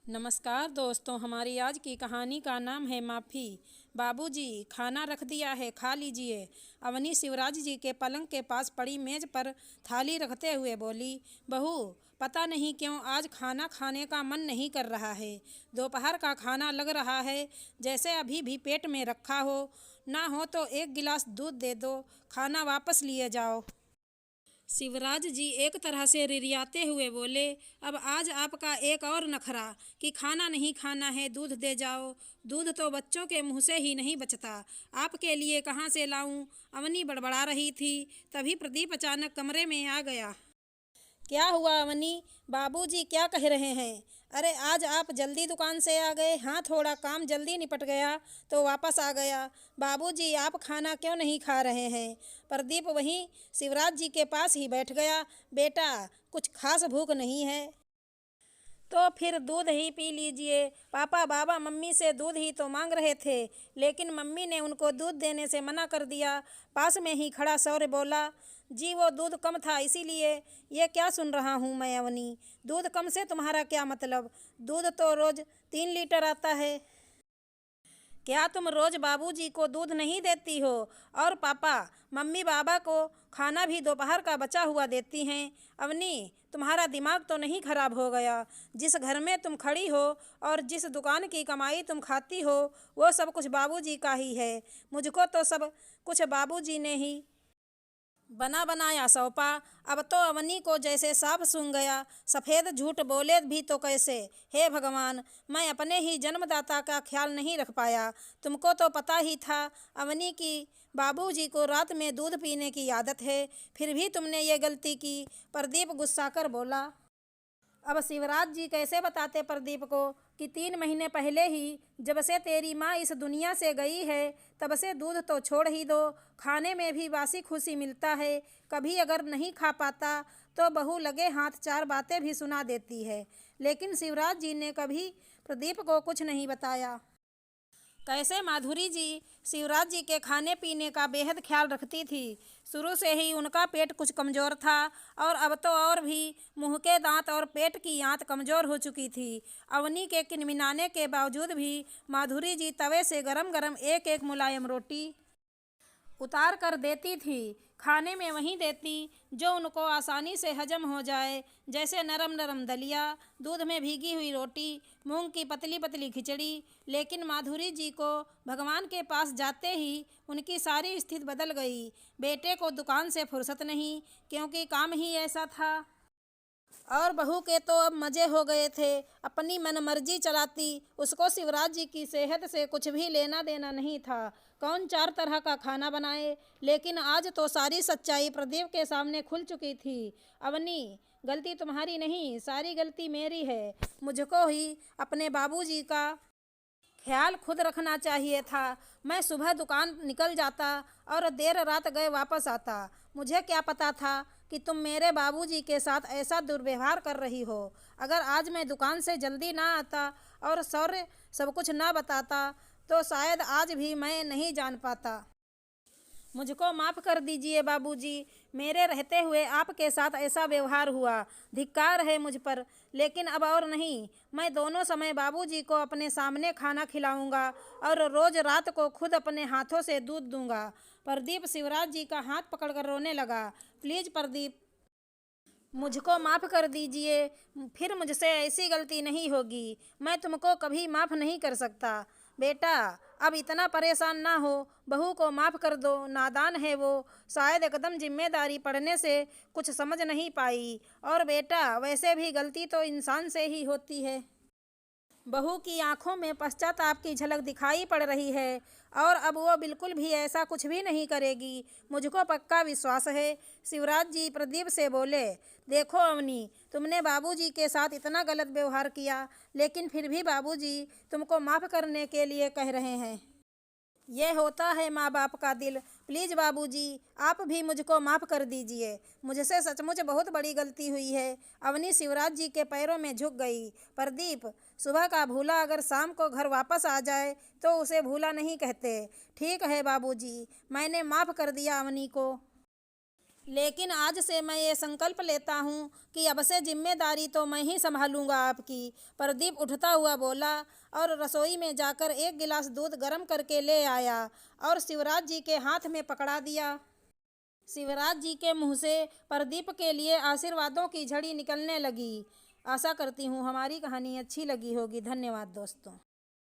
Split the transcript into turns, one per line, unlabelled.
नमस्कार दोस्तों, हमारी आज की कहानी का नाम है माफ़ी। बाबूजी, खाना रख दिया है, खा लीजिए। अवनी शिवराज जी के पलंग के पास पड़ी मेज पर थाली रखते हुए बोली, बहू, पता नहीं क्यों आज खाना खाने का मन नहीं कर रहा है। दोपहर का खाना लग रहा है जैसे अभी भी पेट में रखा हो। ना हो तो एक गिलास दूध दे दो, खाना वापस लिए जाओ। शिवराज जी एक तरह से रिरियाते हुए बोले, अब आज आपका एक और नखरा कि खाना नहीं खाना है, दूध दे जाओ। दूध तो बच्चों के मुंह से ही नहीं बचता, आपके लिए कहाँ से लाऊं? अवनी बड़बड़ा रही थी, तभी प्रदीप अचानक कमरे में आ गया। क्या हुआ अवनी? बाबूजी क्या कह रहे हैं? अरे आज आप जल्दी दुकान से आ गए? हाँ, थोड़ा काम जल्दी निपट गया तो वापस आ गया। बाबूजी, आप खाना क्यों नहीं खा रहे हैं? प्रदीप वहीं शिवराज जी के पास ही बैठ गया। बेटा, कुछ खास भूख नहीं है तो फिर दूध ही पी लीजिए। पापा, बाबा मम्मी से दूध ही तो मांग रहे थे, लेकिन मम्मी ने उनको दूध देने से मना कर दिया। पास में ही खड़ा शौर्य बोला, जी वो दूध कम था इसीलिए। ये क्या सुन रहा हूँ मैं अवनी? दूध कम से तुम्हारा क्या मतलब? दूध तो रोज़ 3 लीटर आता है। क्या तुम रोज बाबूजी को दूध नहीं देती हो? और पापा मम्मी बाबा को खाना भी दोपहर का बचा हुआ देती हैं। अवनी, तुम्हारा दिमाग तो नहीं खराब हो गया? जिस घर में तुम खड़ी हो और जिस दुकान की कमाई तुम खाती हो, वो सब कुछ बाबूजी का ही है। मुझको तो सब कुछ बाबूजी ने ही बना बनाया सौंपा। अब तो अवनी को जैसे सांप सूंघ गया। सफ़ेद झूठ बोले भी तो कैसे? हे भगवान, मैं अपने ही जन्मदाता का ख्याल नहीं रख पाया। तुमको तो पता ही था अवनी की बाबूजी को रात में दूध पीने की आदत है, फिर भी तुमने ये गलती की। प्रदीप गुस्सा कर बोला। अब शिवराज जी कैसे बताते प्रदीप को कि 3 महीने पहले ही जब से तेरी माँ इस दुनिया से गई है तब से दूध तो छोड़ ही दो, खाने में भी बासी खुशी मिलता है। कभी अगर नहीं खा पाता तो बहू लगे हाथ 4 बातें भी सुना देती है। लेकिन शिवराज जी ने कभी प्रदीप को कुछ नहीं बताया। कैसे माधुरी जी शिवराज जी के खाने पीने का बेहद ख्याल रखती थी। शुरू से ही उनका पेट कुछ कमज़ोर था और अब तो और भी मुंह के दांत और पेट की आंत कमज़ोर हो चुकी थी। अवनी के किनमिनाने के बावजूद भी माधुरी जी तवे से गरम गरम एक एक मुलायम रोटी उतार कर देती थी। खाने में वहीं देती जो उनको आसानी से हजम हो जाए, जैसे नरम नरम दलिया, दूध में भीगी हुई रोटी, मूंग की पतली पतली खिचड़ी। लेकिन माधुरी जी को भगवान के पास जाते ही उनकी सारी स्थिति बदल गई। बेटे को दुकान से फुर्सत नहीं, क्योंकि काम ही ऐसा था। और बहू के तो अब मज़े हो गए थे, अपनी मनमर्जी चलाती। उसको शिवराज जी की सेहत से कुछ भी लेना देना नहीं था। कौन 4 तरह का खाना बनाए? लेकिन आज तो सारी सच्चाई प्रदीप के सामने खुल चुकी थी। अवनी, गलती तुम्हारी नहीं, सारी गलती मेरी है। मुझको ही अपने बाबूजी का ख्याल खुद रखना चाहिए था। मैं सुबह दुकान निकल जाता और देर रात गए वापस आता। मुझे क्या पता था कि तुम मेरे बाबूजी के साथ ऐसा दुर्व्यवहार कर रही हो। अगर आज मैं दुकान से जल्दी ना आता और शौर्य सब कुछ ना बताता तो शायद आज भी मैं नहीं जान पाता। मुझको माफ़ कर दीजिए बाबूजी, मेरे रहते हुए आपके साथ ऐसा व्यवहार हुआ। धिक्कार है मुझ पर, लेकिन अब और नहीं। मैं दोनों समय बाबूजी को अपने सामने खाना खिलाऊंगा और रोज़ रात को खुद अपने हाथों से दूध दूंगा। प्रदीप शिवराज जी का हाथ पकड़कर रोने लगा। प्लीज़ प्रदीप, मुझको माफ़ कर दीजिए, फिर मुझसे ऐसी गलती नहीं होगी। मैं तुमको कभी माफ़ नहीं कर सकता। बेटा, अब इतना परेशान ना हो, बहू को माफ़ कर दो, नादान है वो, शायद एकदम जिम्मेदारी पड़ने से कुछ समझ नहीं पाई। और बेटा, वैसे भी गलती तो इंसान से ही होती है। बहू की आंखों में पश्चाताप की झलक दिखाई पड़ रही है और अब वो बिल्कुल भी ऐसा कुछ भी नहीं करेगी, मुझको पक्का विश्वास है। शिवराज जी प्रदीप से बोले, देखो अवनी, तुमने बाबूजी के साथ इतना गलत व्यवहार किया, लेकिन फिर भी बाबूजी तुमको माफ़ करने के लिए कह रहे हैं। ये होता है माँ बाप का दिल। प्लीज़ बाबूजी, आप भी मुझको माफ़ कर दीजिए। मुझसे सचमुच बहुत बड़ी गलती हुई है। अवनी शिवराज जी के पैरों में झुक गई। प्रदीप, सुबह का भूला अगर शाम को घर वापस आ जाए तो उसे भूला नहीं कहते। ठीक है बाबूजी, मैंने माफ़ कर दिया अवनी को। लेकिन आज से मैं ये संकल्प लेता हूँ कि अब से जिम्मेदारी तो मैं ही संभालूंगा आपकी। प्रदीप उठता हुआ बोला और रसोई में जाकर एक गिलास दूध गर्म करके ले आया और शिवराज जी के हाथ में पकड़ा दिया। शिवराज जी के मुंह से प्रदीप के लिए आशीर्वादों की झड़ी निकलने लगी। आशा करती हूँ हमारी कहानी अच्छी लगी होगी। धन्यवाद दोस्तों।